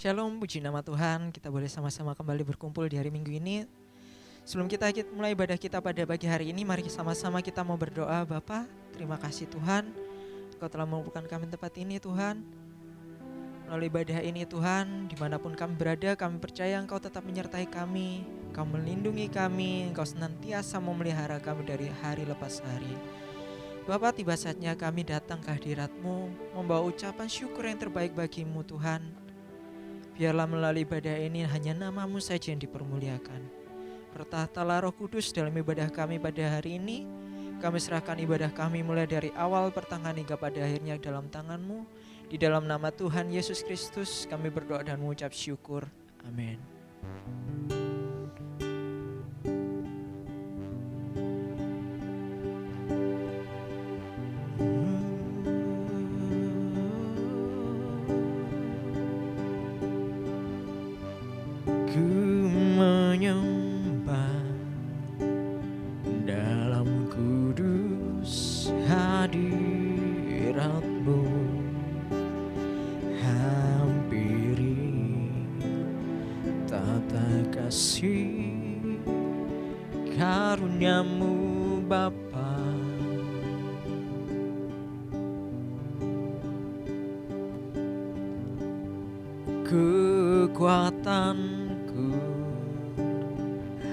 Shalom, puji nama Tuhan. Kita boleh sama-sama kembali berkumpul di hari Minggu ini. Sebelum kita mulai ibadah kita pada pagi hari ini, mari sama-sama kita mau berdoa. Bapa, terima kasih Tuhan, Engkau telah mengumpulkan kami tempat ini Tuhan. Melalui ibadah ini Tuhan, dimanapun kami berada, kami percaya Engkau tetap menyertai kami, Engkau melindungi kami, Engkau senantiasa memelihara kami dari hari lepas hari. Bapak, tiba saatnya kami datang ke hadirat-Mu, membawa ucapan syukur yang terbaik bagi-Mu Tuhan. Biarlah melalui ibadah ini hanya nama-Mu saja yang dipermuliakan. Bertahtalah Roh Kudus dalam ibadah kami pada hari ini. Kami serahkan ibadah kami mulai dari awal pertengahan hingga pada akhirnya dalam tangan-Mu. Di dalam nama Tuhan Yesus Kristus kami berdoa dan mengucap syukur. Amin. Karuniamu Bapa, kekuatanku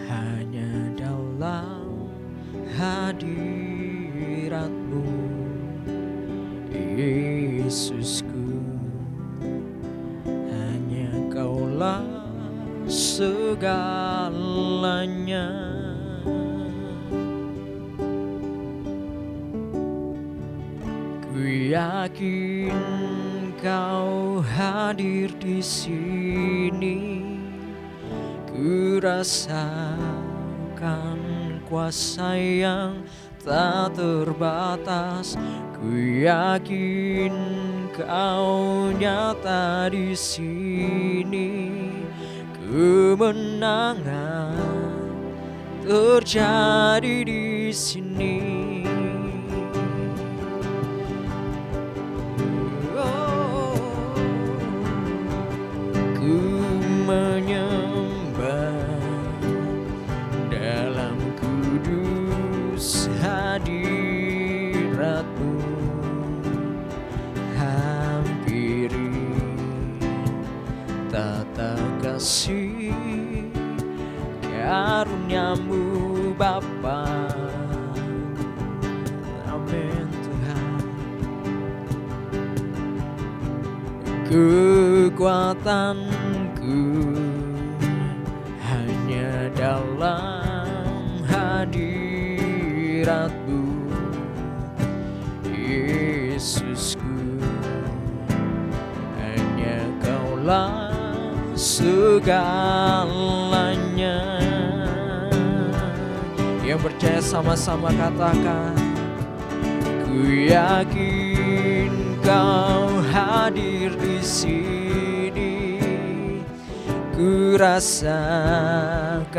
hanya dalam hadirat-Mu, Yesusku. Hanya Kaulah segalanya. Yakin Kau hadir di sini, ku rasakan kuasa yang tak terbatas. Ku yakin Kau nyata di sini, kemenangan terjadi di sini. Karuniamu Bapa, amin Tuhan. Kekuatanku hanya dalam hadirat-Mu, Yesusku. Hanya Kaulah segalanya. Yang percaya sama-sama katakan, ku yakin Kau hadir di sini, ku rasakan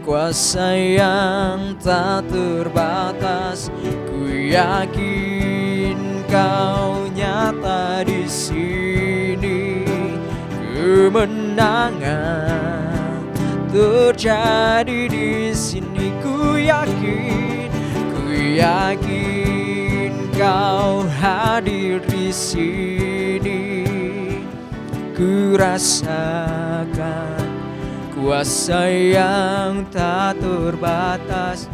kuasa yang tak terbatas. Ku yakin Kau nyata di sini, kemenangan terjadi di sini. Ku yakin Kau hadir di sini, ku rasakan kuasa yang tak terbatas.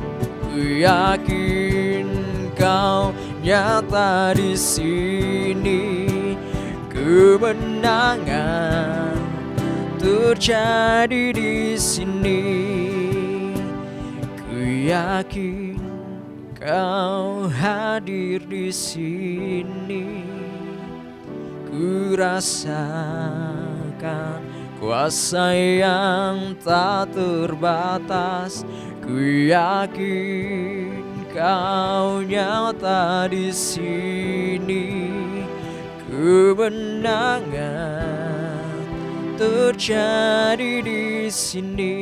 Ku yakin Kau nyata di sini, kemenangan terjadi di sini. Ku yakin Kau hadir di sini, ku rasakan kuasa yang tak terbatas. Ku yakin Kau nyata di sini, kemenangan terjadi di sini.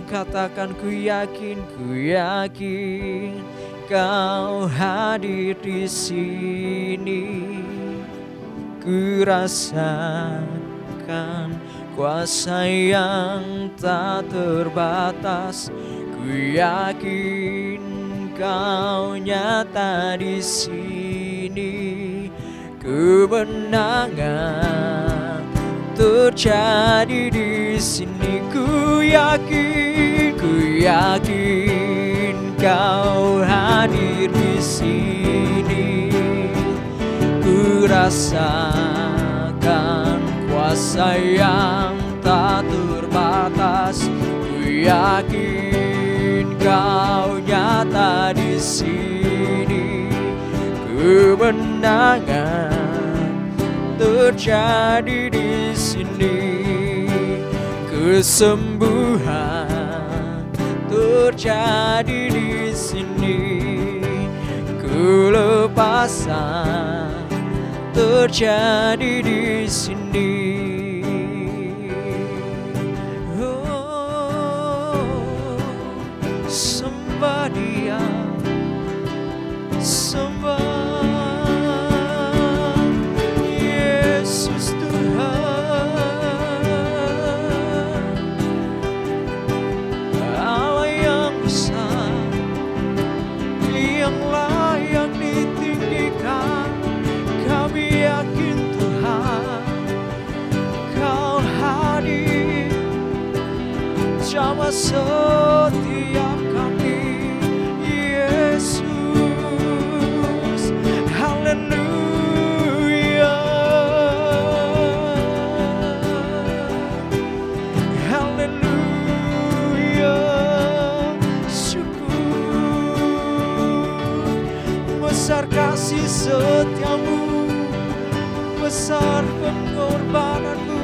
Katakan, ku yakin Kau hadir di sini, ku rasakan kuasa yang tak terbatas. Ku yakin Kau nyata di sini, kemenangan terjadi di sini. Ku yakin Kau hadir di sini. Ku rasakan kuasa yang tak terbatas. Ku yakin Kau nyata di sini, kemenangan terjadi di sini. Kesembuhan terjadi di sini, kelepasan terjadi di sini. Sembah Dia, sembah Yesus Tuhan, Allah yang besar, yang layak ditinggikan. Kami yakin Tuhan, Kau hadir jamah setiap kami. Yesus, haleluya, haleluya. Syukur, besar kasih setiamu, besar pengorbananmu.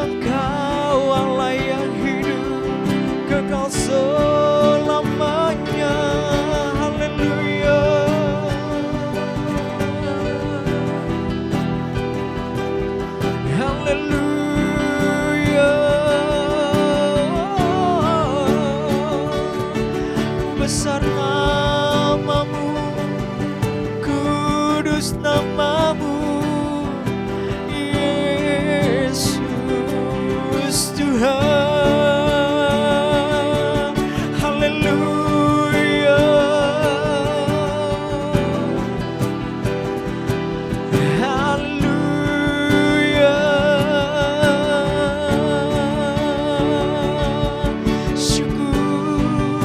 Engkau Allah yang hidup kekal selamanya. Haleluya, haleluya. Besar namamu, kudus namamu, Yesus Tuhan. Haleluya, haleluya. Syukur,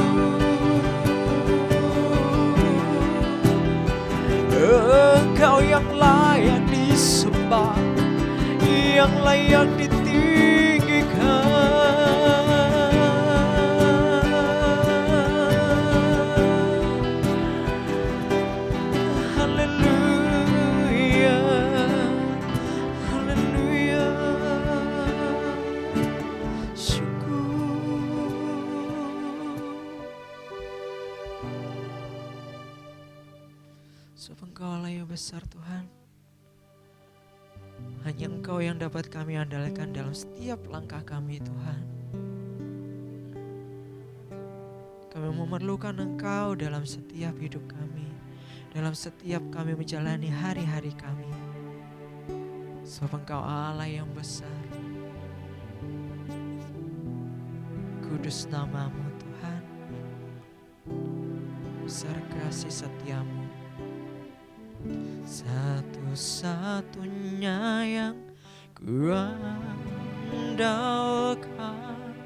Engkau yang layak disembah, yang layak ditinggikan. Haleluya, haleluya. Syukur. Sebab Engkau Allah yang besar Tuhan. Hanya Engkau yang dapat kami andalkan dalam setiap langkah kami Tuhan. Kami memerlukan Engkau dalam setiap hidup kami, dalam setiap kami menjalani hari-hari kami. Sebab Engkau Allah yang besar. Kudus namamu Tuhan, besar kasih setiamu. Satu-satunya yang ku andalkan,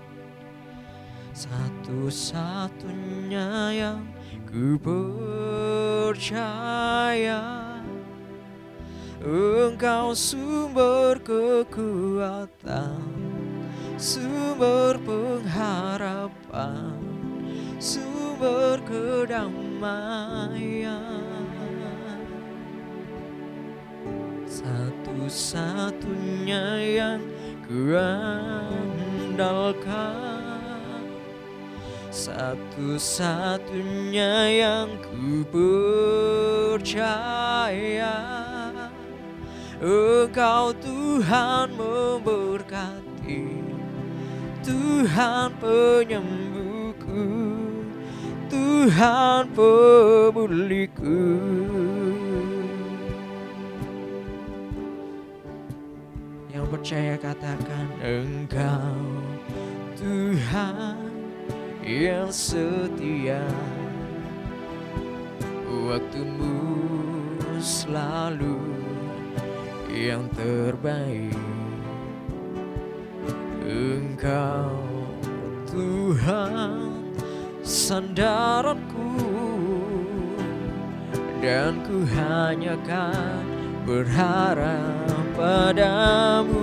satu-satunya yang ku percaya. Engkau sumber kekuatan, sumber pengharapan, sumber kedamaian. Satu-satunya yang ku andalkan, satu-satunya yang ku percaya. Engkau Tuhan memberkati, Tuhan penyembuhku, Tuhan pemuliku. Yang percaya katakan, Engkau Tuhan yang setia, waktumu selalu yang terbaik. Engkau Tuhan sandaranku, dan ku hanya kan berharap padamu.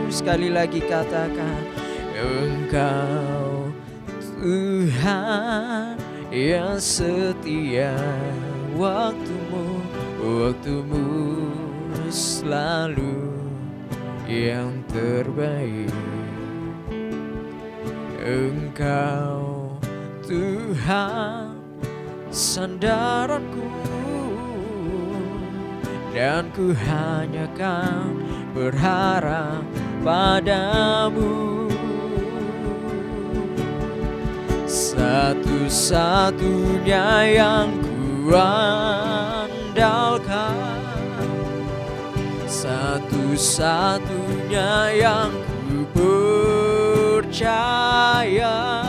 Sekali lagi katakan, Engkau Tuhan yang setia, waktumu selalu yang terbaik. Engkau Tuhan sandaranku, dan ku hanya kan berharap padamu. Satu-satunya yang ku andalkan, satu-satunya yang ku percaya.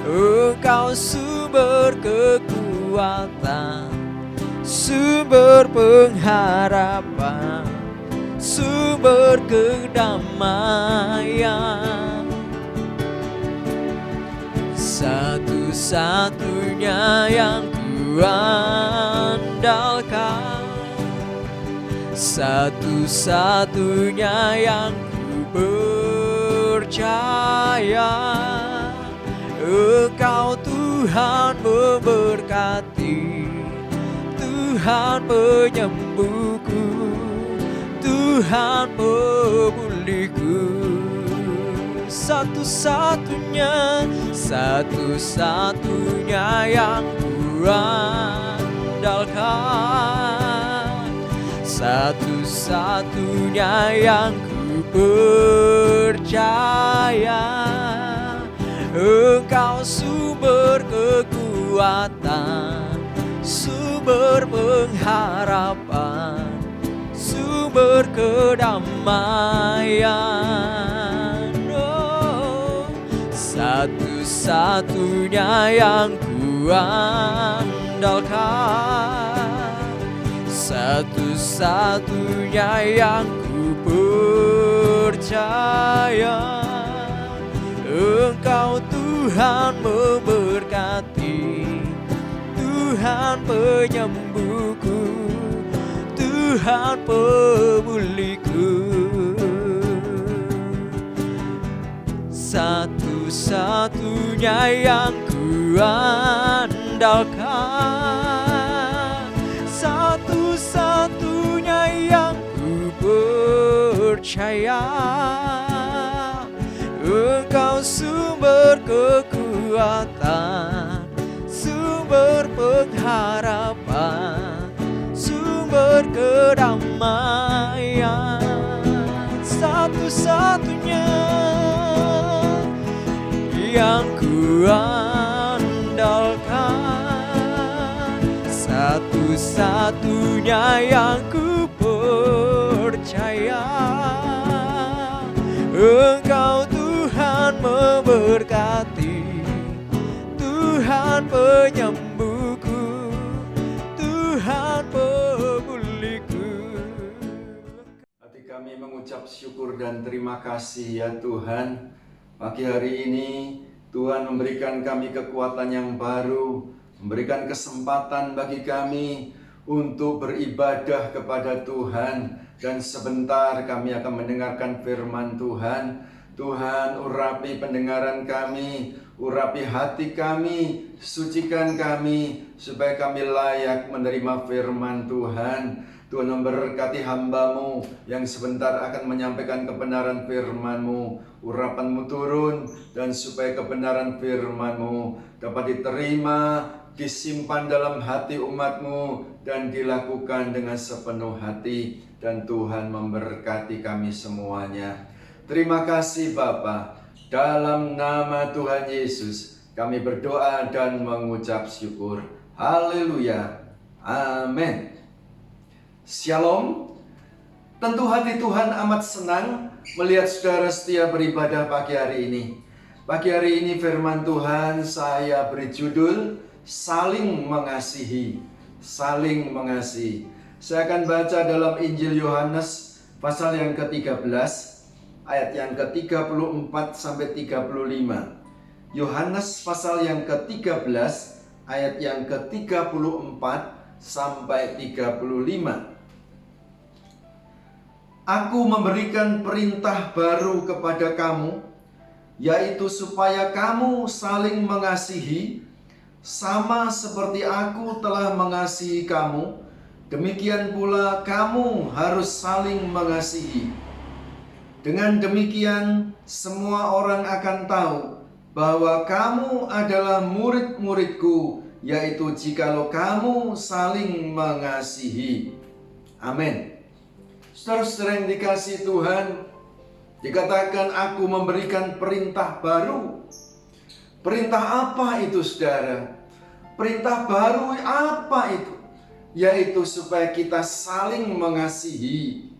Engkau sumber kekuatan, sumber pengharapan, sumber kedamaian. Satu-satunya yang ku andalkan, satu-satunya yang ku percaya. Engkau Tuhan memberkati, Tuhan penyembuhku, Tuhan pemulihku. Satu-satunya yang ku andalkan, satu-satunya yang ku percaya. Engkau sumber kekuatan, sumber pengharapan, sumber kedamaian. Oh, satu-satunya yang ku andalkan, satu-satunya yang ku percaya. Engkau Tuhan memberkati, Tuhan penyembuhku, Tuhan pemulihku. Satu-satunya yang ku andalkan, satu-satunya yang ku percaya. Engkau sumber kekuatan, sumber pengharapan, sumber kedamaian. Satu-satunya yang ku andalkan, satu-satunya yang ku percaya. Engkau Tuhan memberkati, Tuhan penyembuhku, Tuhan pemulihku. Hati kami mengucap syukur dan terima kasih ya Tuhan. Pagi hari ini Tuhan memberikan kami kekuatan yang baru, memberikan kesempatan bagi kami untuk beribadah kepada Tuhan. Dan sebentar kami akan mendengarkan firman Tuhan. Tuhan, urapi pendengaran kami, urapi hati kami, sucikan kami, supaya kami layak menerima firman Tuhan. Tuhan memberkati hamba-Mu yang sebentar akan menyampaikan kebenaran firman-Mu. Urapan-Mu turun, dan supaya kebenaran firman-Mu dapat diterima, disimpan dalam hati umat-Mu, dan dilakukan dengan sepenuh hati. Dan Tuhan memberkati kami semuanya. Terima kasih Bapa. Dalam nama Tuhan Yesus kami berdoa dan mengucap syukur. Haleluya. Amin. Shalom. Tentu hati Tuhan amat senang melihat saudara setia beribadah pagi hari ini. Pagi hari ini firman Tuhan saya beri judul Saling Mengasihi. Saling Mengasihi. Saya akan baca dalam Injil Yohanes pasal yang ke-13 ayat yang ke-34 sampai 35. Yohanes pasal yang ke-13 ayat yang ke-34 sampai 35. Aku memberikan perintah baru kepada kamu, yaitu supaya kamu saling mengasihi, sama seperti aku telah mengasihi kamu, demikian pula kamu harus saling mengasihi. Dengan demikian, semua orang akan tahu bahwa kamu adalah murid-muridku, yaitu jikalau kamu saling mengasihi. Amin. Saudara-saudara yang dikasihi Tuhan, dikatakan aku memberikan perintah baru. Perintah apa itu saudara? Perintah baru apa itu? Yaitu supaya kita saling mengasihi.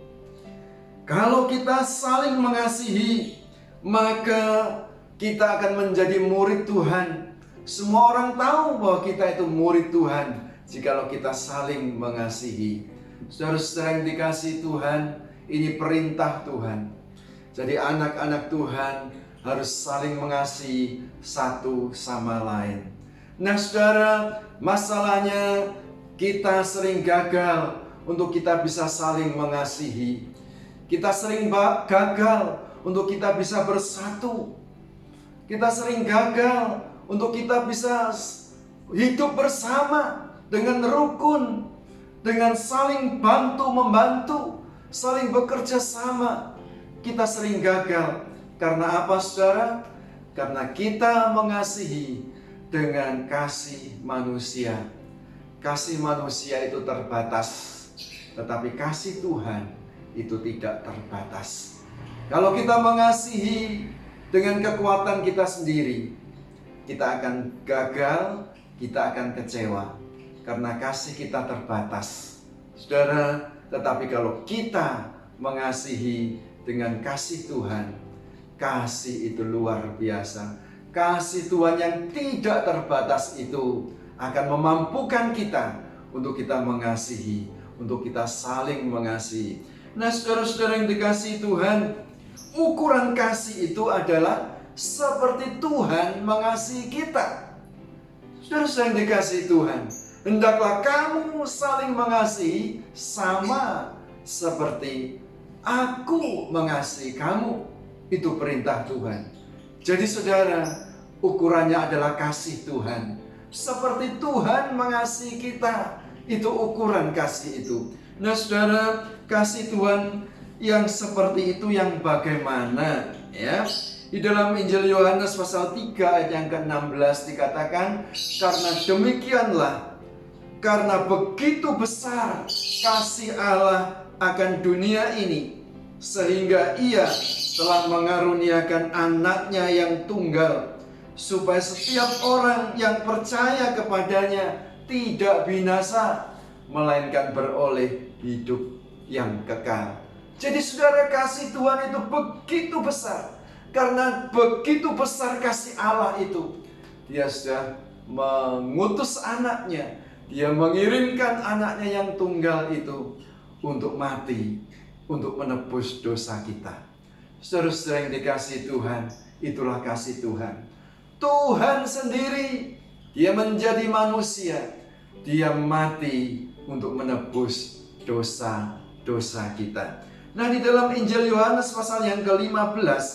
Kalau kita saling mengasihi, maka kita akan menjadi murid Tuhan. Semua orang tahu bahwa kita itu murid Tuhan jikalau kita saling mengasihi. Saudara-saudara yang dikasihi Tuhan, ini perintah Tuhan. Jadi anak-anak Tuhan harus saling mengasihi satu sama lain. Nah saudara, masalahnya kita sering gagal untuk kita bisa saling mengasihi. Kita sering gagal untuk kita bisa bersatu. Kita sering gagal untuk kita bisa hidup bersama dengan rukun, dengan saling bantu-membantu, saling bekerja sama. Kita sering gagal. Karena apa saudara? Karena kita mengasihi dengan kasih manusia. Kasih manusia itu terbatas, tetapi kasih Tuhan itu tidak terbatas. Kalau kita mengasihi dengan kekuatan kita sendiri, kita akan gagal, kita akan kecewa. Karena kasih kita terbatas. Saudara, tetapi kalau kita mengasihi dengan kasih Tuhan, kasih itu luar biasa. Kasih Tuhan yang tidak terbatas itu akan memampukan kita untuk kita mengasihi, untuk kita saling mengasihi. Nah saudara-saudara yang dikasihi Tuhan, ukuran kasih itu adalah seperti Tuhan mengasihi kita. Saudara-saudara yang dikasihi Tuhan, hendaklah kamu saling mengasihi sama seperti aku mengasihi kamu. Itu perintah Tuhan. Jadi saudara, ukurannya adalah kasih Tuhan. Seperti Tuhan mengasihi kita, itu ukuran kasih itu. Nah saudara, kasih Tuhan yang seperti itu yang bagaimana? Ya, di dalam Injil Yohanes pasal 3 ayat yang ke-16 dikatakan, karena demikianlah, karena begitu besar kasih Allah akan dunia ini, sehingga Ia telah mengaruniakan anaknya yang tunggal, supaya setiap orang yang percaya kepadanya tidak binasa, melainkan beroleh hidup yang kekal. Jadi saudara, kasih Tuhan itu begitu besar. Karena begitu besar kasih Allah itu, Dia sudah mengutus anaknya, Dia mengirimkan anaknya yang tunggal itu untuk mati, untuk menebus dosa kita. Saudara-saudara yang dikasihi Tuhan, itulah kasih Tuhan. Tuhan sendiri, Dia menjadi manusia, Dia mati untuk menebus dosa-dosa kita. Nah di dalam Injil Yohanes pasal yang ke-15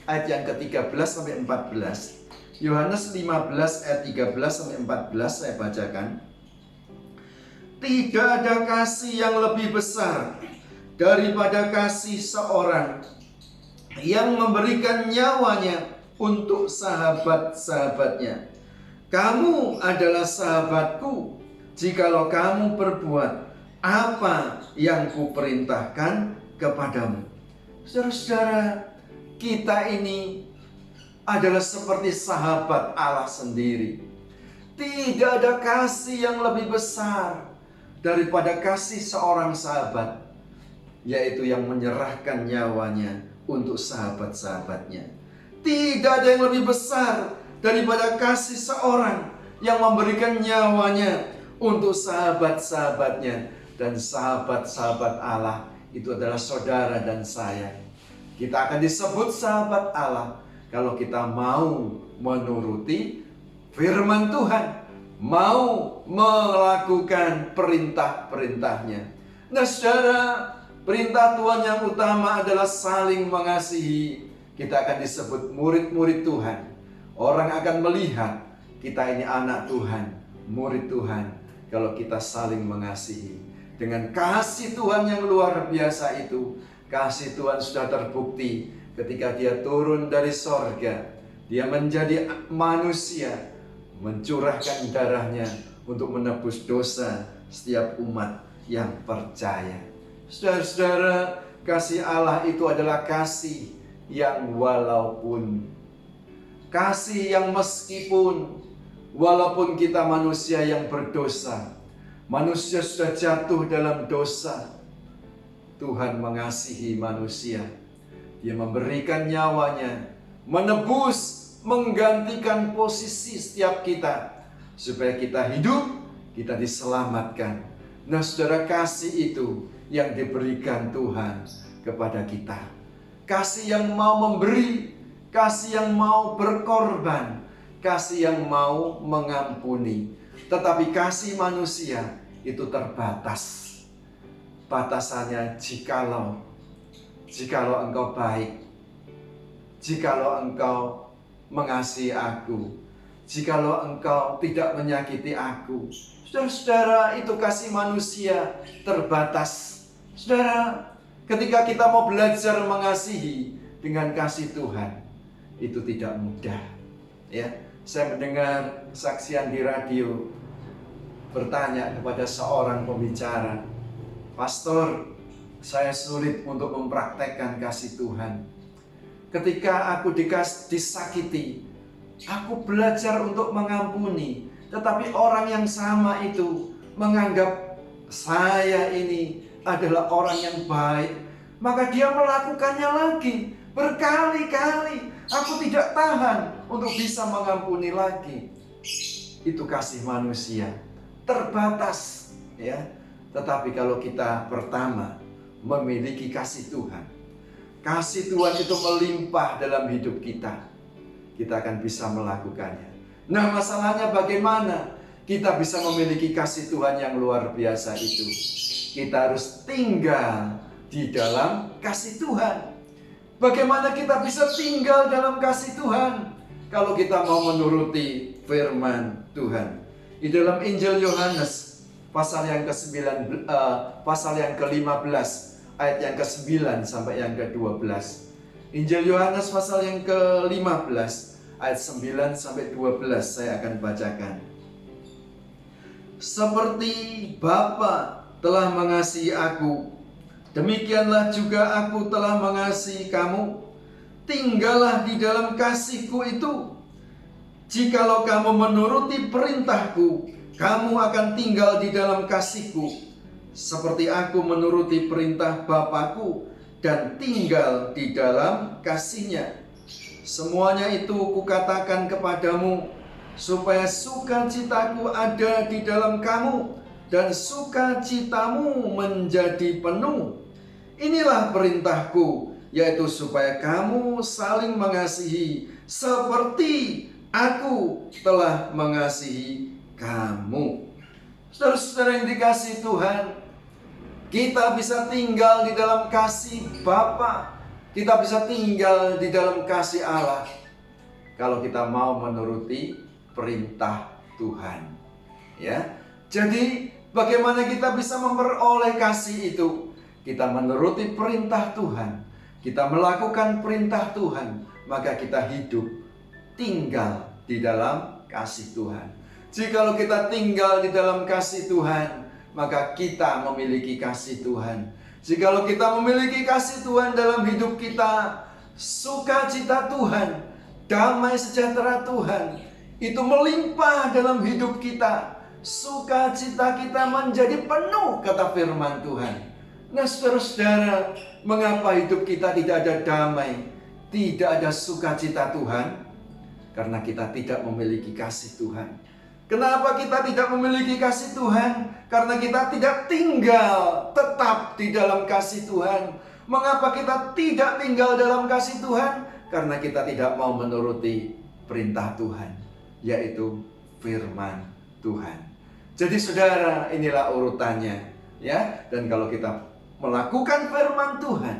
ayat yang ke-13 sampai 14. Yohanes 15 ayat 13 sampai 14 saya bacakan. Tidak ada kasih yang lebih besar daripada kasih seorang yang memberikan nyawanya untuk sahabat-sahabatnya. Kamu adalah sahabatku jikalau kamu berbuat apa yang kuperintahkan kepadamu. Saudara-saudara, kita ini adalah seperti sahabat Allah sendiri. Tidak ada kasih yang lebih besar daripada kasih seorang sahabat. yaitu yang menyerahkan nyawanya untuk sahabat-sahabatnya. Tidak ada yang lebih besar daripada kasih seorang yang memberikan nyawanya untuk sahabat-sahabatnya. Dan sahabat-sahabat Allah itu adalah saudara dan saya. Kita akan disebut sahabat Allah kalau kita mau menuruti firman Tuhan, mau melakukan perintah-perintahnya. Nah saudara, perintah Tuhan yang utama adalah saling mengasihi. Kita akan disebut murid-murid Tuhan. Orang akan melihat kita ini anak Tuhan, murid Tuhan, kalau kita saling mengasihi. Dengan kasih Tuhan yang luar biasa itu, kasih Tuhan sudah terbukti ketika Dia turun dari sorga. Dia menjadi manusia, mencurahkan darahnya untuk menebus dosa setiap umat yang percaya. Saudara-saudara, kasih Allah itu adalah kasih yang walaupun, kasih yang meskipun, walaupun kita manusia yang berdosa, manusia sudah jatuh dalam dosa, Tuhan mengasihi manusia. Dia memberikan nyawanya, menebus, menggantikan posisi setiap kita, supaya kita hidup, kita diselamatkan. Nah saudara, kasih itu yang diberikan Tuhan kepada kita. Kasih yang mau memberi, kasih yang mau berkorban, kasih yang mau mengampuni. Tetapi kasih manusia itu terbatas. Batasannya jikalau engkau baik, jikalau engkau mengasihi aku, jikalau engkau tidak menyakiti aku. Saudara-saudara, itu kasih manusia terbatas. Saudara, ketika kita mau belajar mengasihi dengan kasih Tuhan, itu tidak mudah. Ya, saya mendengar saksian di radio, bertanya kepada seorang pembicara, "Pastor, saya sulit untuk mempraktekkan kasih Tuhan. Ketika aku disakiti, aku belajar untuk mengampuni, tetapi orang yang sama itu menganggap saya ini adalah orang yang baik, maka dia melakukannya lagi berkali-kali. Aku tidak tahan untuk bisa mengampuni lagi." Itu kasih manusia terbatas, ya. Tetapi kalau kita pertama memiliki kasih Tuhan, kasih Tuhan itu melimpah dalam hidup kita, kita akan bisa melakukannya. Nah masalahnya bagaimana kita bisa memiliki kasih Tuhan yang luar biasa itu? Kita harus tinggal di dalam kasih Tuhan. Bagaimana kita bisa tinggal dalam kasih Tuhan? Kalau kita mau menuruti firman Tuhan. Di dalam Injil Yohanes pasal yang ke-15 ayat yang ke-9 sampai yang ke-12. Injil Yohanes pasal yang ke-15 ayat 9 sampai 12 saya akan bacakan. "Seperti Bapa telah mengasihi aku, demikianlah juga aku telah mengasihi kamu. Tinggallah di dalam kasihku itu. Jikalau kamu menuruti perintahku, kamu akan tinggal di dalam kasihku, seperti aku menuruti perintah Bapakku dan tinggal di dalam kasihnya. Semuanya itu kukatakan kepadamu, supaya sukacitaku ada di dalam kamu, dan sukacitamu menjadi penuh. Inilah perintahku, yaitu supaya kamu saling mengasihi, seperti aku telah mengasihi kamu." Saudara-saudara yang dikasihi Tuhan, kita bisa tinggal di dalam kasih Bapa, kita bisa tinggal di dalam kasih Allah kalau kita mau menuruti perintah Tuhan. Ya, jadi bagaimana kita bisa memperoleh kasih itu? Kita menuruti perintah Tuhan, kita melakukan perintah Tuhan, maka kita hidup tinggal di dalam kasih Tuhan. Jikalau kita tinggal di dalam kasih Tuhan, maka kita memiliki kasih Tuhan. Jikalau kita memiliki kasih Tuhan dalam hidup kita, sukacita Tuhan, damai sejahtera Tuhan itu melimpah dalam hidup kita. Sukacita kita menjadi penuh, kata firman Tuhan. Nah saudara-saudara, mengapa hidup kita tidak ada damai, tidak ada sukacita Tuhan? Karena kita tidak memiliki kasih Tuhan. Kenapa kita tidak memiliki kasih Tuhan? Karena kita tidak tinggal tetap di dalam kasih Tuhan. Mengapa kita tidak tinggal dalam kasih Tuhan? Karena kita tidak mau menuruti perintah Tuhan, yaitu firman Tuhan. Jadi saudara, inilah urutannya, ya. Dan kalau kita melakukan firman Tuhan,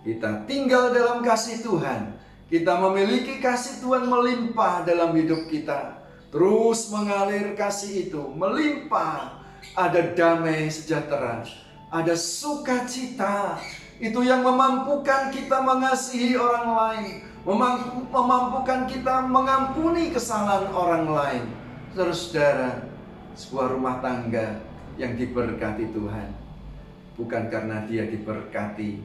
kita tinggal dalam kasih Tuhan, kita memiliki kasih Tuhan melimpah dalam hidup kita, terus mengalir kasih itu melimpah, ada damai sejahtera, ada sukacita. Itu yang memampukan kita mengasihi orang lain, memampukan kita mengampuni kesalahan orang lain. Saudara-saudara, sebuah rumah tangga yang diberkati Tuhan bukan karena dia diberkati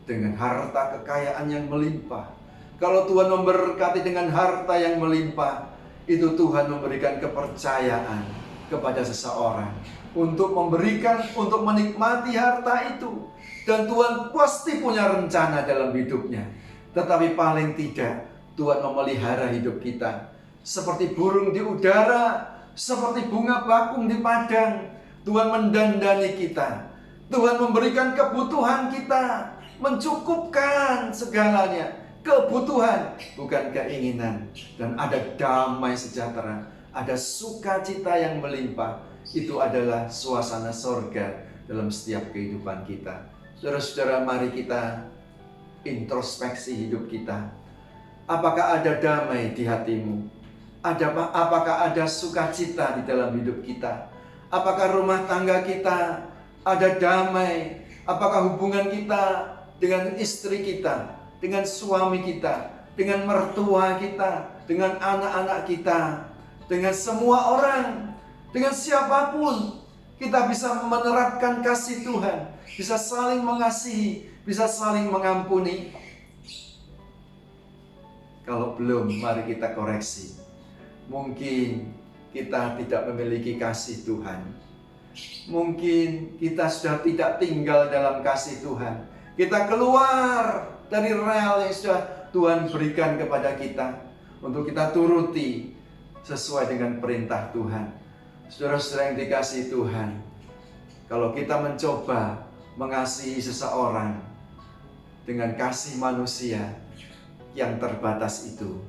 dengan harta kekayaan yang melimpah. Kalau Tuhan memberkati dengan harta yang melimpah, itu Tuhan memberikan kepercayaan kepada seseorang untuk memberikan, untuk menikmati harta itu. Dan Tuhan pasti punya rencana dalam hidupnya. Tetapi paling tidak Tuhan memelihara hidup kita seperti burung di udara, seperti bunga bakung di padang. Tuhan mendandani kita, Tuhan memberikan kebutuhan kita, mencukupkan segalanya. Kebutuhan, bukan keinginan. Dan ada damai sejahtera, ada sukacita yang melimpah. Itu adalah suasana sorga dalam setiap kehidupan kita. Saudara-saudara, mari kita introspeksi hidup kita. Apakah ada damai di hatimu? Apakah ada sukacita di dalam hidup kita? Apakah rumah tangga kita ada damai? Apakah hubungan kita dengan istri kita, dengan suami kita, dengan mertua kita, dengan anak-anak kita, dengan semua orang, dengan siapapun, kita bisa menerapkan kasih Tuhan, bisa saling mengasihi, bisa saling mengampuni. Kalau belum, mari kita koreksi. Mungkin kita tidak memiliki kasih Tuhan. Mungkin kita sudah tidak tinggal dalam kasih Tuhan. Kita keluar dari rel yang sudah Tuhan berikan kepada kita untuk kita turuti sesuai dengan perintah Tuhan. Saudara-saudara yang dikasihi Tuhan, kalau kita mencoba mengasihi seseorang dengan kasih manusia yang terbatas itu,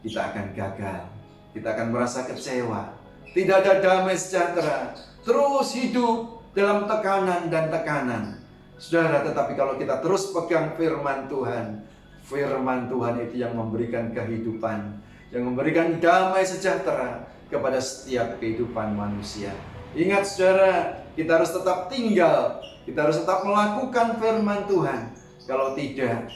kita akan gagal. Kita akan merasa kecewa. Tidak ada damai sejahtera. Terus hidup dalam tekanan dan tekanan. Saudara, tetapi kalau kita terus pegang firman Tuhan itu yang memberikan kehidupan, yang memberikan damai sejahtera kepada setiap kehidupan manusia. Ingat saudara, kita harus tetap tinggal, kita harus tetap melakukan firman Tuhan. Kalau tidak,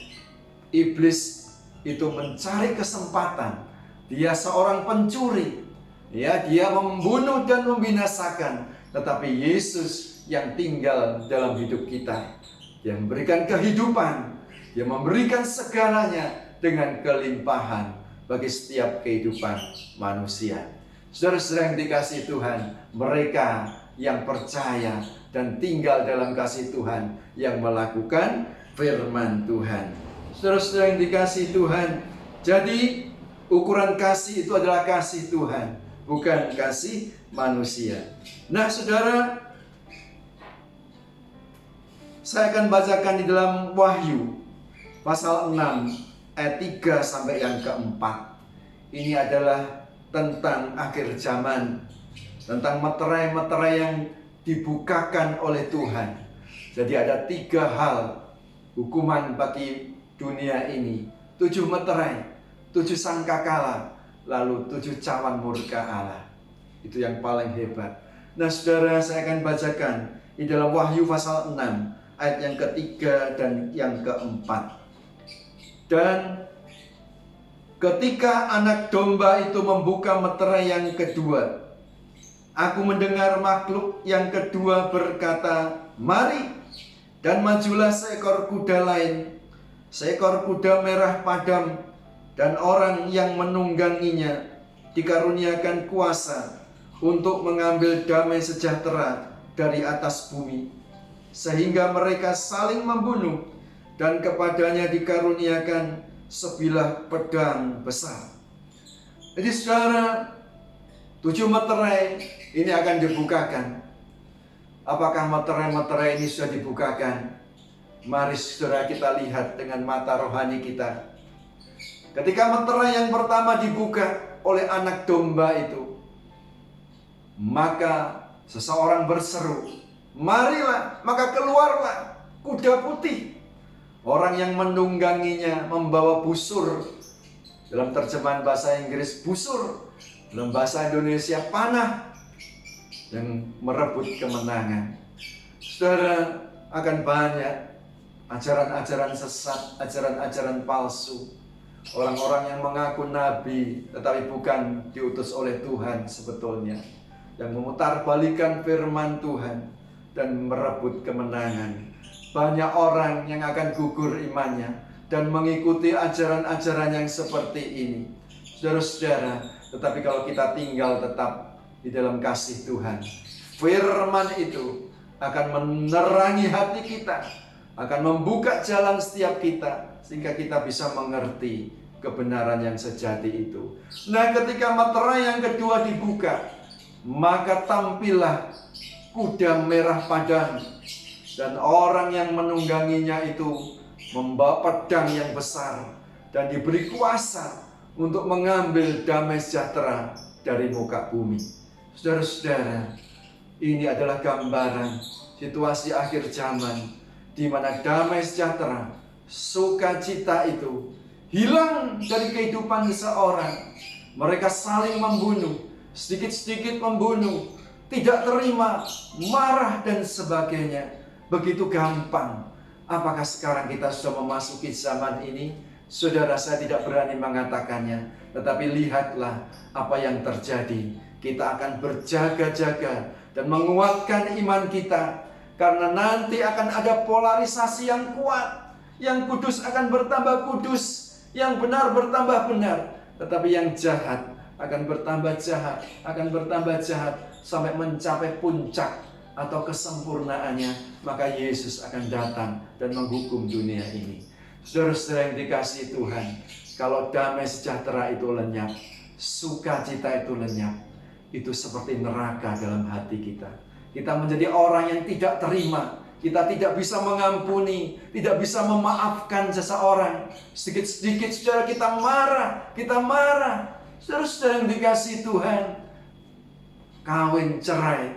iblis itu mencari kesempatan. Dia seorang pencuri, ya, dia membunuh dan membinasakan. Tetapi Yesus yang tinggal dalam hidup kita, yang memberikan kehidupan, yang memberikan segalanya dengan kelimpahan bagi setiap kehidupan manusia. Saudara-saudara yang dikasihi Tuhan, mereka yang percaya dan tinggal dalam kasih Tuhan, yang melakukan firman Tuhan. Saudara-saudara yang dikasihi Tuhan, jadi ukuran kasih itu adalah kasih Tuhan, bukan kasih manusia. Nah saudara, saya akan bacakan di dalam Wahyu pasal 6 ayat 3 sampai yang keempat. Ini adalah tentang akhir zaman, tentang meterai-meterai yang dibukakan oleh Tuhan. Jadi ada 3 hal hukuman bagi dunia ini. 7 meterai, 7 sangkakala, lalu 7 cawan murka Allah. Itu yang paling hebat. Nah saudara, saya akan bacakan di dalam Wahyu pasal 6 ayat yang ketiga dan yang keempat. Dan ketika anak domba itu membuka meterai yang kedua, aku mendengar makhluk yang kedua berkata, "Mari." Dan majulah seekor kuda lain, seekor kuda merah padam, dan orang yang menungganginya dikaruniakan kuasa untuk mengambil damai sejahtera dari atas bumi, sehingga mereka saling membunuh, dan kepadanya dikaruniakan sebilah pedang besar. Jadi saudara, 7 meterai ini akan dibukakan. Apakah meterai-meterai ini sudah dibukakan? Mari saudara kita lihat dengan mata rohani kita. Ketika meterai yang pertama dibuka oleh anak domba itu, maka seseorang berseru, "Marilah!" Maka keluarlah kuda putih. Orang yang menungganginya membawa busur. Dalam terjemahan bahasa Inggris busur, dalam bahasa Indonesia panah, yang merebut kemenangan. Saudara, akan banyak ajaran-ajaran sesat, ajaran-ajaran palsu. Orang-orang yang mengaku nabi tetapi bukan diutus oleh Tuhan sebetulnya, yang memutarbalikkan firman Tuhan dan merebut kemenangan. Banyak orang yang akan gugur imannya dan mengikuti ajaran-ajaran yang seperti ini. Saudara-saudara, tetapi kalau kita tinggal tetap di dalam kasih Tuhan, firman itu akan menerangi hati kita, akan membuka jalan setiap kita, sehingga kita bisa mengerti kebenaran yang sejati itu. Nah, ketika meterai yang kedua dibuka, maka tampillah kuda merah padang, dan orang yang menungganginya itu membawa pedang yang besar dan diberi kuasa untuk mengambil damai sejahtera dari muka bumi. Saudara-saudara, ini adalah gambaran situasi akhir zaman, di mana damai sejahtera, sukacita itu hilang dari kehidupan seseorang. Mereka saling membunuh, sedikit-sedikit membunuh, tidak terima, marah dan sebagainya. Begitu gampang. Apakah sekarang kita sudah memasuki zaman ini? Saudara, saya tidak berani mengatakannya, tetapi lihatlah apa yang terjadi. Kita akan berjaga-jaga dan menguatkan iman kita, karena nanti akan ada polarisasi yang kuat. Yang kudus akan bertambah kudus, yang benar bertambah benar, tetapi yang jahat akan bertambah jahat, akan bertambah jahat sampai mencapai puncak atau kesempurnaannya. Maka Yesus akan datang dan menghukum dunia ini. Saudara-saudara yang dikasihi Tuhan, kalau damai sejahtera itu lenyap, sukacita itu lenyap, itu seperti neraka dalam hati kita. Kita menjadi orang yang tidak terima. Kita tidak bisa mengampuni, tidak bisa memaafkan seseorang. Sedikit-sedikit saudara kita marah. Saudara-saudara yang dikasihi Tuhan, kawin cerai.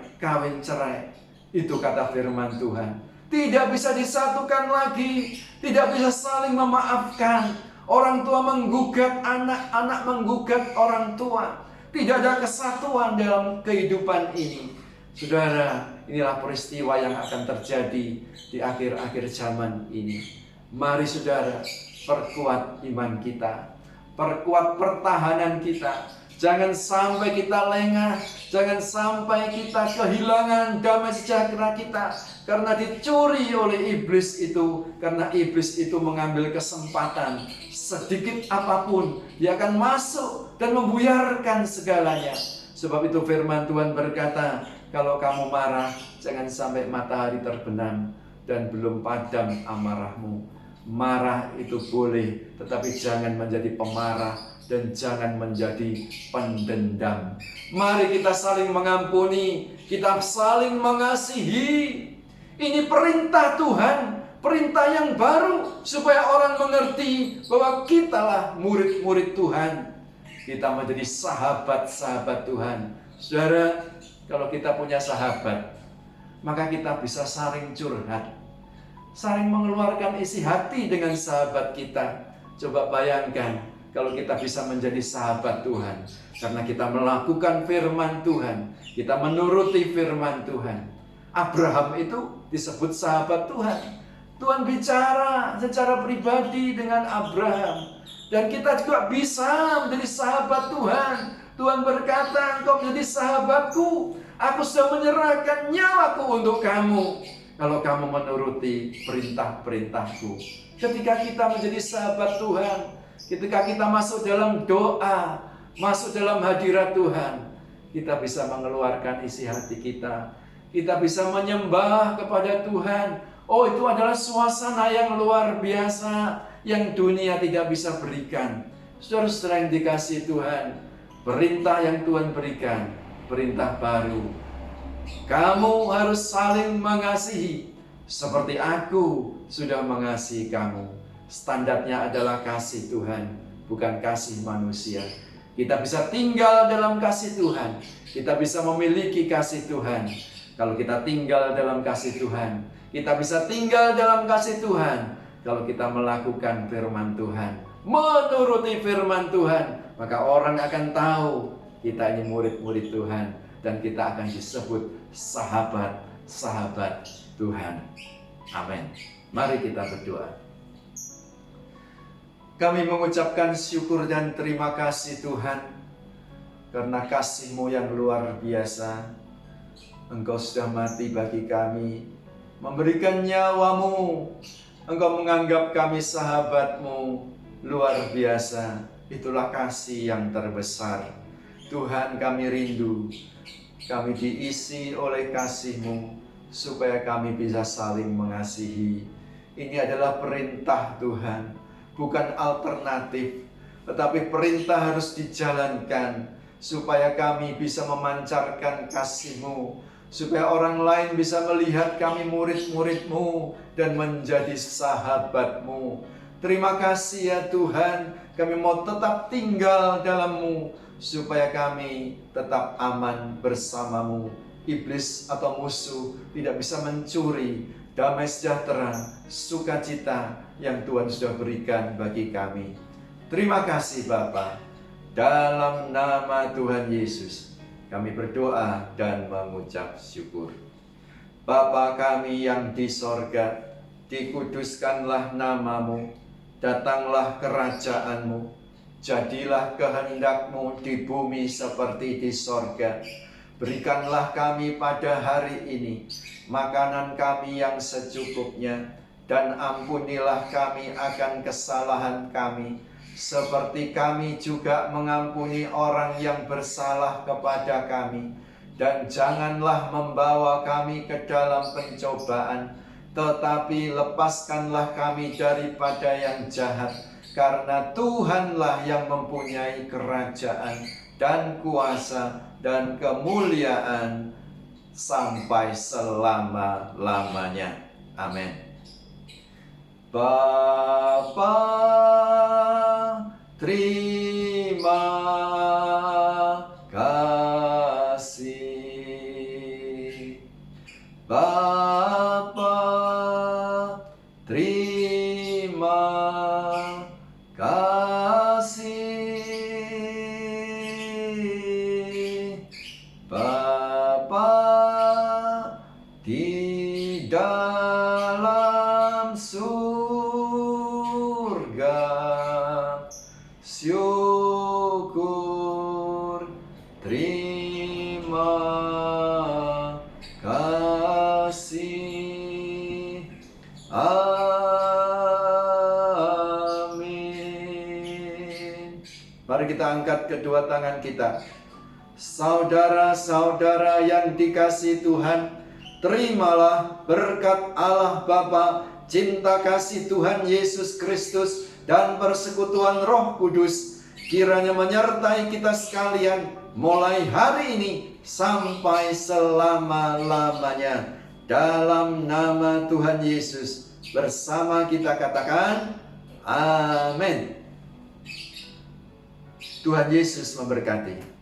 Itu kata firman Tuhan. Tidak bisa disatukan lagi, tidak bisa saling memaafkan. Orang tua menggugat anak, anak menggugat orang tua. Tidak ada kesatuan dalam kehidupan ini. Saudara, inilah peristiwa yang akan terjadi di akhir-akhir zaman ini. Mari saudara, perkuat iman kita, perkuat pertahanan kita. Jangan sampai kita lengah, jangan sampai kita kehilangan damai sejahtera kita karena dicuri oleh iblis itu. Karena iblis itu mengambil kesempatan sedikit apapun, dia akan masuk dan membuyarkan segalanya. Sebab itu firman Tuhan berkata, kalau kamu marah, jangan sampai matahari terbenam dan belum padam amarahmu. Marah itu boleh, tetapi jangan menjadi pemarah dan jangan menjadi pendendam. Mari kita saling mengampuni, kita saling mengasihi. Ini perintah Tuhan, perintah yang baru, supaya orang mengerti bahwa kitalah murid-murid Tuhan. Kita menjadi sahabat-sahabat Tuhan. Saudara, kalau kita punya sahabat, maka kita bisa saling curhat, saling mengeluarkan isi hati dengan sahabat kita. Coba bayangkan kalau kita bisa menjadi sahabat Tuhan, karena kita melakukan firman Tuhan, kita menuruti firman Tuhan. Abraham itu disebut sahabat Tuhan. Tuhan bicara secara pribadi dengan Abraham. Dan kita juga bisa menjadi sahabat Tuhan. Tuhan berkata, engkau menjadi sahabatku. Aku sudah menyerahkan nyawaku untuk kamu, kalau kamu menuruti perintah-perintahku. Ketika kita menjadi sahabat Tuhan, ketika kita masuk dalam doa, masuk dalam hadirat Tuhan, kita bisa mengeluarkan isi hati kita. kita bisa menyembah kepada Tuhan. Oh, itu adalah suasana yang luar biasa yang dunia tidak bisa berikan. Saudara-saudara yang dikasihi Tuhan, perintah yang Tuhan berikan, perintah baru. Kamu harus saling mengasihi seperti aku sudah mengasihi kamu. Standarnya adalah kasih Tuhan, bukan kasih manusia. Kita bisa tinggal dalam kasih Tuhan. Kita bisa memiliki kasih Tuhan. Kalau kita tinggal dalam kasih Tuhan, kita bisa tinggal dalam kasih Tuhan. Kalau kita melakukan firman Tuhan, menuruti firman Tuhan, maka orang akan tahu kita ini murid-murid Tuhan. Dan kita akan disebut sahabat-sahabat Tuhan. Amin. Mari kita berdoa. Kami mengucapkan syukur dan terima kasih Tuhan, karena kasih-Mu yang luar biasa. Engkau sudah mati bagi kami, memberikan nyawa-Mu. Engkau menganggap kami sahabat-Mu. Luar biasa. Itulah kasih yang terbesar. Tuhan, kami rindu kami diisi oleh kasih-Mu, supaya kami bisa saling mengasihi. Ini adalah perintah Tuhan, bukan alternatif, tetapi perintah harus dijalankan, supaya kami bisa memancarkan kasih-Mu, supaya orang lain bisa melihat kami murid-murid-Mu dan menjadi sahabat-Mu. Terima kasih ya Tuhan, kami mau tetap tinggal dalam-Mu, supaya kami tetap aman bersama-Mu. Iblis atau musuh tidak bisa mencuri damai sejahtera, sukacita yang Tuhan sudah berikan bagi kami. Terima kasih Bapa. Dalam nama Tuhan Yesus, kami berdoa dan mengucap syukur. Bapa kami yang di sorga, dikuduskanlah nama-Mu, datanglah kerajaan-Mu. Jadilah kehendak-Mu di bumi seperti di sorga. Berikanlah kami pada hari ini makanan kami yang secukupnya, dan ampunilah kami akan kesalahan kami, seperti kami juga mengampuni orang yang bersalah kepada kami. Dan janganlah membawa kami ke dalam pencobaan, tetapi lepaskanlah kami daripada yang jahat. Karena Tuhanlah yang mempunyai kerajaan dan kuasa dan kemuliaan sampai selama-lamanya. Amin. Bapa, terima kasih. Bapa, terima kasih. Bapa di dalam surga, syukur, terima kasih. Amin. Mari kita angkat kedua tangan kita. Saudara-saudara yang dikasihi Tuhan, terimalah berkat Allah Bapa, cinta kasih Tuhan Yesus Kristus, dan persekutuan Roh Kudus kiranya menyertai kita sekalian mulai hari ini sampai selama-lamanya. Dalam nama Tuhan Yesus, bersama kita katakan amin. Tuhan Yesus memberkati.